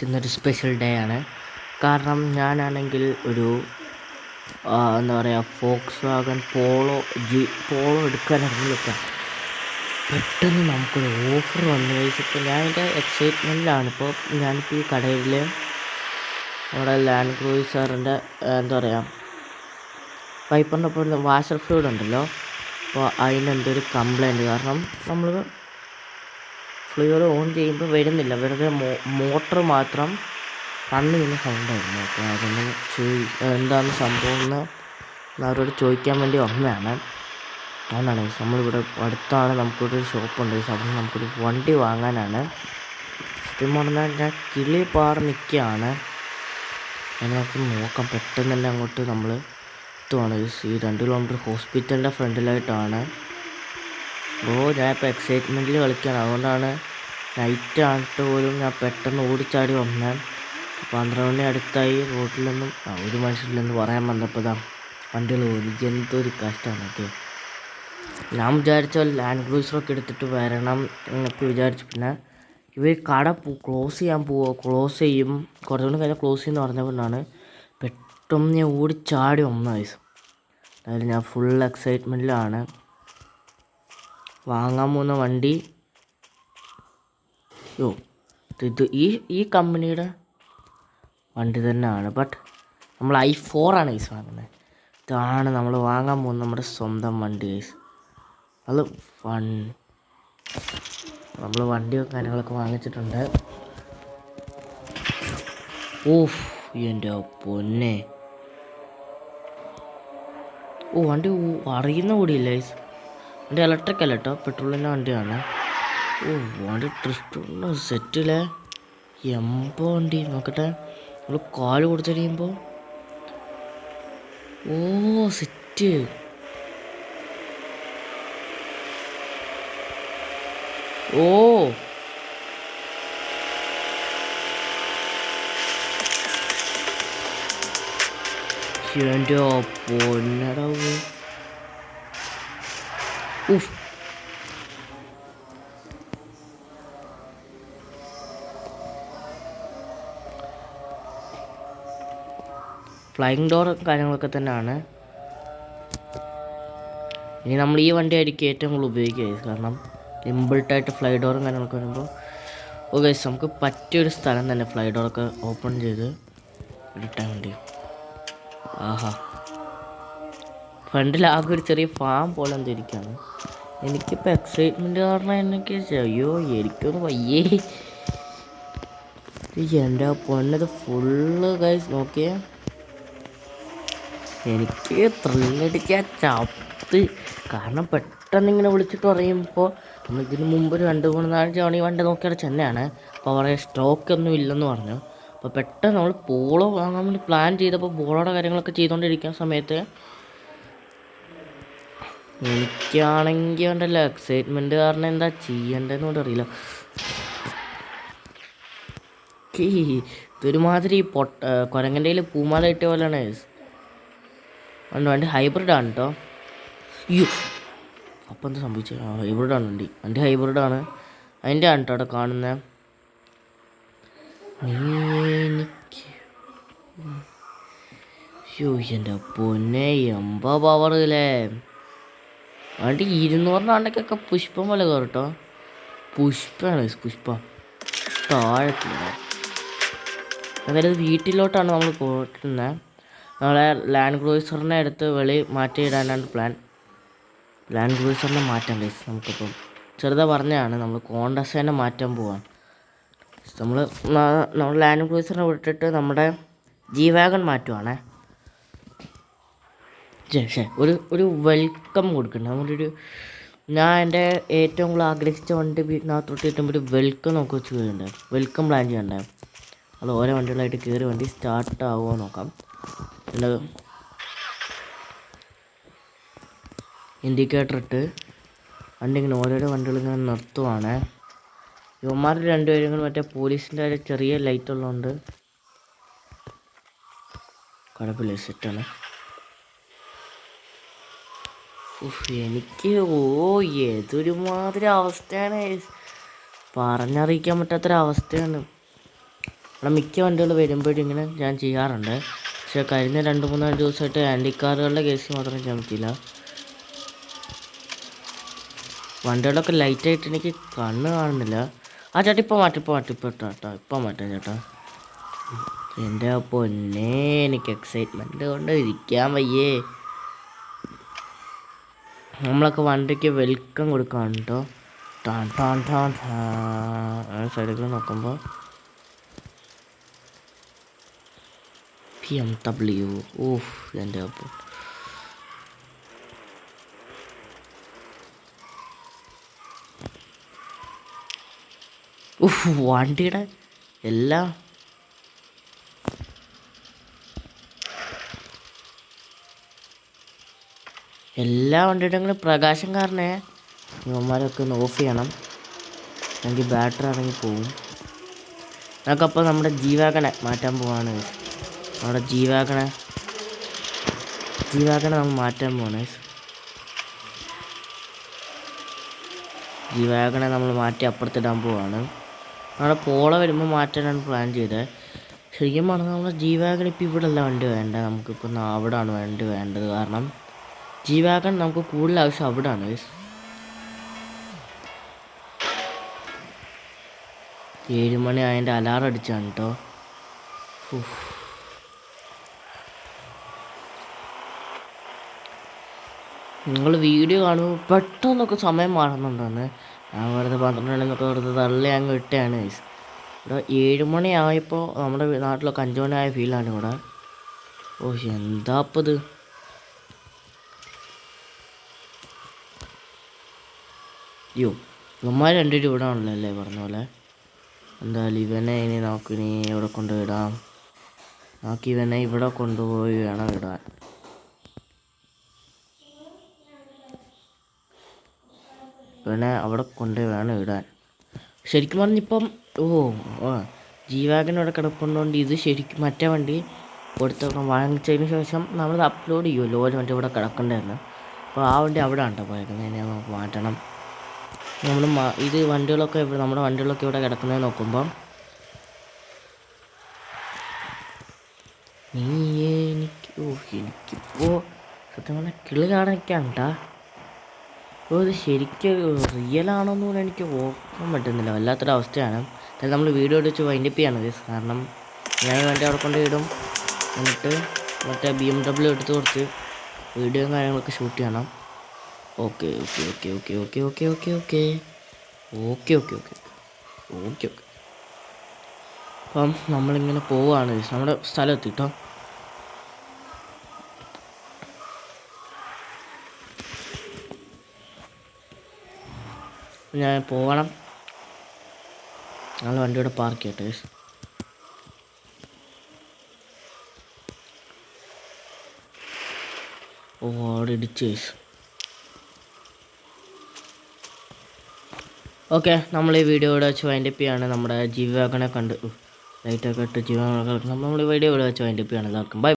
ഇന്നൊരു special day ആണ്. കാരണം ഞാനാണെങ്കിൽ ഒരു എന്താ പറയുക ഫോക്സ്വാഗൺ പോളോ എടുക്കാൻ ഇറങ്ങിയേക്കാം. പെട്ടെന്ന് നമുക്കൊരു ഓഫർ വന്നു. ഇപ്പോൾ ഞാൻ എൻ്റെ എക്സൈറ്റ്മെൻറ്റിലാണ്. ഞാനിപ്പോൾ ഈ കടയിൽ നമ്മുടെ ലാൻഡ് ക്രൂയിസറിൻ്റെ എന്താ പറയുക വൈപ്പറിൻ്റെ ഒപ്പം വാഷർ ഫ്ലൂയിഡ് ഉണ്ടല്ലോ, അപ്പോൾ അതിനെന്തൊരു കംപ്ലൈൻറ്റ്. കാരണം നമ്മൾ ഫ്ലൂയിഡ് ഓൺ ചെയ്യുമ്പോൾ വരുന്നില്ല, വെറുതെ മോട്ടർ മാത്രം റണ്ണ് ചെയ്യുന്ന സൗണ്ടായിരുന്നു. അപ്പോൾ അതൊന്ന് എന്താണ് സംഭവം എന്ന് അവരോട് ചോദിക്കാൻ വേണ്ടി വന്നതാണ്. അതുകൊണ്ടാണ് നമ്മളിവിടെ അടുത്താണ് നമുക്കൊരു ഷോപ്പുണ്ട്. അവിടെ നമുക്കൊരു വണ്ടി വാങ്ങാനാണ്. സത്യം പറഞ്ഞാൽ ഞാൻ കിളി പാറി നിൽക്കുകയാണ്. അതിന് നമുക്ക് നോക്കാം. പെട്ടെന്ന് തന്നെ അങ്ങോട്ട് നമ്മൾ എത്തുവാണ്. ഈ 2 കിലോമീറ്റർ ഹോസ്പിറ്റലിൻ്റെ ഫ്രണ്ടിലായിട്ടാണ്. ഞാനിപ്പോൾ എക്സൈറ്റ്മെൻറ്റിൽ കളിക്കുകയാണ്. അതുകൊണ്ടാണ് നൈറ്റ് ആയിട്ട് പോലും ഞാൻ പെട്ടെന്ന് ഓടിച്ചാടി വന്നത്. 12 മണി അടുത്തായി. റോട്ടിലൊന്നും ഒരു മനുഷ്യരില്ലെന്ന് പറയാൻ വന്നപ്പോൾ വണ്ടികൾ പോയി. എന്തൊരു കഷ്ടമാണ്. ഓക്കെ, ഞാൻ വിചാരിച്ചാൽ ലാൻഡ് ക്രൂസറൊക്കെ എടുത്തിട്ട് വരണം എന്നൊക്കെ വിചാരിച്ചു. പിന്നെ ഇവർ കട ക്ലോസ് ചെയ്യും, കുറച്ചുകൂടി കഴിഞ്ഞാൽ ക്ലോസ് ചെയ്യുമെന്ന് പറഞ്ഞതുകൊണ്ടാണ് പെട്ടെന്ന് ഞാൻ ഓടിച്ചാടി വന്നത്. അതായത് ഞാൻ ഫുൾ എക്സൈറ്റ്മെൻറ്റിലാണ്. വാങ്ങാൻ പോകുന്ന വണ്ടി ഇത് ഈ കമ്പനിയുടെ വണ്ടി തന്നെയാണ്. ബട്ട് നമ്മൾ i4 ആണ് വാങ്ങുന്നത്. ഇതാണ് നമ്മൾ വാങ്ങാൻ പോകുന്ന നമ്മുടെ സ്വന്തം വണ്ടി. അത് നമ്മൾ വണ്ടിയും കാര്യങ്ങളൊക്കെ വാങ്ങിച്ചിട്ടുണ്ട്. എൻ്റെ പൊന്നെ, വണ്ടി അറിയുന്ന കൂടിയില്ല. വണ്ടി ഇലക്ട്രിക് അല്ല കേട്ടോ, പെട്രോളിൻ്റെ വണ്ടിയാണ്. വണ്ടി ഡ്രിഫ്റ്റ് സെറ്റിലെ വണ്ടി നോക്കട്ടെ. നമ്മൾ കാല് കൊടുത്ത് കഴിയുമ്പോൾ സെറ്റ്. എൻ്റെ പൊന്നടവ്. ഫ്ലൈയിങ് ഡോർ കാര്യങ്ങളൊക്കെ തന്നെയാണ്. ഇനി നമ്മൾ ഈ വണ്ടി ആയിരിക്കും ഏറ്റവും കൂടുതൽ ഉപയോഗിക്കുക. കാരണം ഇമ്പിൾട്ടായിട്ട് ഫ്ലൈ ഡോറും കാര്യങ്ങളൊക്കെ വരുമ്പോൾ നമുക്ക് പറ്റിയൊരു സ്ഥലം തന്നെ ഫ്ലൈ ഡോറൊക്കെ ഓപ്പൺ ചെയ്ത് ഇട്ടാൻ വേണ്ടി. ഫ്രണ്ടിലാകെ ഒരു ചെറിയ ഫാം പോലെ എന്തിരിക്കുകയാണ്. എനിക്കിപ്പോൾ എക്സൈറ്റ്മെൻറ്റ് കാരണം എനിക്കൊന്ന് വയ്യേ. എൻ്റെ പൊന്നത് ഫുള്ള് ഗൈസ് നോക്കിയേ. എനിക്ക് ത്രില്ലടിക്കാൻ ചത്ത്. കാരണം പെട്ടെന്ന് ഇങ്ങനെ വിളിച്ചിട്ട് പറയുമ്പോൾ നമ്മളിതിന് മുമ്പ് ഒരു 2-3-4 തവണ ഈ വണ്ടി നോക്കിയാൽ ചെന്നൈയാണ്. അപ്പോൾ അവരുടെ സ്റ്റോക്കൊന്നും ഇല്ലെന്ന് പറഞ്ഞു. അപ്പോൾ പെട്ടെന്ന് നമ്മൾ പോളോ വാങ്ങാൻ വേണ്ടി പ്ലാൻ ചെയ്തപ്പോൾ പോളോയുടെ കാര്യങ്ങളൊക്കെ ചെയ്തുകൊണ്ടിരിക്കുന്ന സമയത്ത് എനിക്കാണെങ്കിൽ ഉണ്ടല്ലോ എക്സൈറ്റ്മെൻറ്റ് കാരണം എന്താ ചെയ്യേണ്ടതെന്ന് കൂടെ അറിയില്ല. ഇതൊരുമാതിരി കുരങ്ങൻ്റെ കയ്യിൽ പൂമാല കിട്ടിയ പോലെയാണ്. വണ്ടി ഹൈബ്രിഡാണ് കേട്ടോ. അപ്പം എന്താ സംഭവിച്ചത്? ഹൈബ്രിഡാണ് വണ്ടി ഹൈബ്രിഡാണ്. അതിൻ്റെ ആണ് കേട്ടോ അവിടെ കാണുന്നത്. എൻ്റെ പൊന്നെ, 80 പവർ അല്ലേ വണ്ടി. 200-ൻ്റെ പുഷ്പം പോലെ കയറും കേട്ടോ. പുഷ്പം താഴത്തില്ല. അതായത് വീട്ടിലോട്ടാണ് നമ്മൾ പോയിട്ടുള്ളത്. നമ്മളെ ലാൻഡ് ക്രൂയിസറിനെ എടുത്ത് മാറ്റിയിടാനാണ് പ്ലാൻ. ലാൻഡ് ക്രൂയിസറിനെ മാറ്റാൻ കഴിയും നമുക്കിപ്പം. ചെറുതാ പറഞ്ഞതാണ്, നമ്മൾ കോണ്ടസേനെ മാറ്റാൻ പോവാം. നമ്മൾ ലാൻഡ് ക്രൂയിസറിനെ വിട്ടിട്ട് നമ്മുടെ G-Wagon മാറ്റുവാണേ. ഒരു വെൽക്കം കൊടുക്കുന്നുണ്ട്. ഞാൻ എൻ്റെ ഏറ്റവും കൂടുതൽ ആഗ്രഹിച്ച വണ്ടി വീട്ടിനകത്തോട്ട് കിട്ടുമ്പോൾ ഒരു വെൽക്കം നമുക്ക് വെച്ച് കയറിയുണ്ട്. വെൽക്കം പ്ലാൻ ചെയ്യണ്ടേ. അത് ഓരോ വണ്ടികളായിട്ട് കയറി വണ്ടി സ്റ്റാർട്ട് ആവുമോ നോക്കാം. ഇൻഡിക്കേറ്റർ ഇട്ട് വണ്ടി ഇങ്ങനെ ഓരോരോ വണ്ടികൾ ഇങ്ങനെ നിർത്തുവാണ്. ഇവന്മാർ 2 പേരും കൂടി മറ്റേ പോലീസിൻ്റെ ഒരു ചെറിയ ലൈറ്റ് ഉള്ളതുകൊണ്ട് കുഴപ്പമില്ല, സെറ്റാണ്. എനിക്ക് ഏതൊരുമാതിരി അവസ്ഥയാണ്, പറഞ്ഞറിയിക്കാൻ പറ്റാത്തൊരവസ്ഥയാണ്. അവിടെ മിക്ക വണ്ടികൾ വരുമ്പോഴും ഇങ്ങനെ ഞാൻ ചെയ്യാറുണ്ട്. പക്ഷേ കഴിഞ്ഞ 2-3 ദിവസമായിട്ട് ആൻറ്റി കാറുകളുടെ കേസ് മാത്രം ചെയ്യാൻ പറ്റില്ല. വണ്ടികളൊക്കെ ലൈറ്റായിട്ട് എനിക്ക് കണ്ണ് കാണുന്നില്ല. ആ ചേട്ടാ ഇപ്പം മാറ്റാം ചേട്ടാ. എൻ്റെ പൊന്നേ, എനിക്ക് എക്സൈറ്റ്മെൻറ്റ് കൊണ്ട് ഇരിക്കാൻ വയ്യേ. നമ്മളൊക്കെ വണ്ടിക്ക് വെൽക്കം കൊടുക്കുകയാണ് കേട്ടോ. സൈഡിൽ നോക്കുമ്പോൾ BMW. ഓഫ്, എൻ്റെ അപ്പം വണ്ടിയുടെ എല്ലാ വണ്ടിയുടെ കൂടെ പ്രകാശം കാരണേ ഇവന്മാരൊക്കെ ഒന്ന് ഓഫ് ചെയ്യണം, അല്ലെങ്കിൽ ബാറ്ററി ഇറങ്ങി പോവും. നമുക്കപ്പോൾ നമ്മുടെ G-Wagon മാറ്റാൻ പോവാണ്. നമ്മുടെ G-Wagon നമ്മൾ മാറ്റാൻ പോവാണ്. G-Wagon നമ്മൾ മാറ്റി അപ്പുറത്തിടാൻ പോവാണ്. നമ്മുടെ പോള വരുമ്പോൾ മാറ്റാനാണ് പ്ലാൻ ചെയ്തത്. ശരിക്കും പറഞ്ഞാൽ നമ്മുടെ G-Wagon ഇപ്പോൾ ഇവിടെ അല്ല വണ്ടി വേണ്ട, നമുക്കിപ്പോൾ അവിടെയാണ് വണ്ടി വേണ്ടത്. കാരണം G-Wagon നമുക്ക് കൂടുതൽ ആവശ്യം അവിടെയാണ്. 7 മണി ആയതിൻ്റെ അലാറം അടിച്ചാണ് കേട്ടോ. നിങ്ങൾ വീഡിയോ കാണുമ്പോൾ പെട്ടെന്നൊക്കെ സമയം മാറുന്നുണ്ടെന്ന് ഞാൻ വെറുതെ 12 മണിന്നൊക്കെ വെറുതെ തള്ളി അങ്ങ് ഇട്ടാണ്. ഇവിടെ 7 മണി ആയപ്പോൾ നമ്മുടെ നാട്ടിലൊക്കെ 5 മണി ആയ ഫീലാണ് ഇവിടെ. എന്താ അപ്പം ഇത്. ഇവന്മാർ 2 രൂപ ഇവിടെ ആണല്ലോ അല്ലേ പറഞ്ഞ പോലെ. എന്തായാലും ഇവനെ ഇനി ഇവിടെ കൊണ്ടുപോയിടാം. ഇവനെ ഇവിടെ കൊണ്ടുപോയി വേണം ഇടാൻ. ഇവനെ അവിടെ കൊണ്ടുപോയി വേണം ഇടാൻ. ശരിക്കും പറഞ്ഞിപ്പം G-Wagon ഇവിടെ കിടക്കുന്നതുകൊണ്ട് ഇത് ശരിക്കും മറ്റേ വണ്ടി വാങ്ങിച്ചതിന് ശേഷം നമ്മളത് അപ്ലോഡ് ചെയ്യുമല്ലോ. ഒരു വണ്ടി ഇവിടെ കിടക്കണ്ടായിരുന്നു. അപ്പോൾ ആ വണ്ടി അവിടെ ഉണ്ടോ പോയേക്കുന്നത്. ഇനി നമുക്ക് മാറ്റണം. നമ്മൾ ഇത് നമ്മുടെ വണ്ടികളൊക്കെ ഇവിടെ കിടക്കുന്നത് നോക്കുമ്പം എനിക്കിപ്പോൾ സത്യം പറഞ്ഞാൽ കിളി കാണാനൊക്കെയാണ് കേട്ടാ. ഇത് ശരിക്കും റിയലാണോന്ന് പോലും എനിക്ക് ഓർക്കാൻ പറ്റുന്നില്ല. വല്ലാത്തൊരവസ്ഥയാണ്. എന്നാലും നമ്മൾ വീഡിയോ എടുത്ത് വൈൻഡപ്പ് ചെയ്യാണ്. കാരണം ഞാൻ വണ്ടി അവിടെ കൊണ്ട് ഇടും, എന്നിട്ട് മറ്റേ BMW എടുത്ത് കുറച്ച് വീഡിയോയും കാര്യങ്ങളൊക്കെ ഷൂട്ട് ചെയ്യണം. ഓക്കെ. അപ്പം നമ്മളിങ്ങനെ പോവുകയാണ്. നമ്മുടെ സ്ഥലം എത്തിട്ടോ. ഞാൻ പോകണം. ഞങ്ങൾ വണ്ടിയോടെ പാർക്ക് ചെയ്യട്ടെ. അവിടെ ഇടിച്ച്. ഓക്കെ, നമ്മൾ ഈ വീഡിയോ ഇവിടെ വെച്ച് വൈൻഡപ്പ് ചെയ്യാണ്. നമ്മുടെ G-Wagon കണ്ട് ലൈറ്റൊക്കെ ഇട്ട് G-Wagon നമ്മൾ ഈ വീഡിയോ ഇവിടെ വെച്ച് വൈൻഡപ്പ് ചെയ്യാണ്. എല്ലാവർക്കും ബൈ.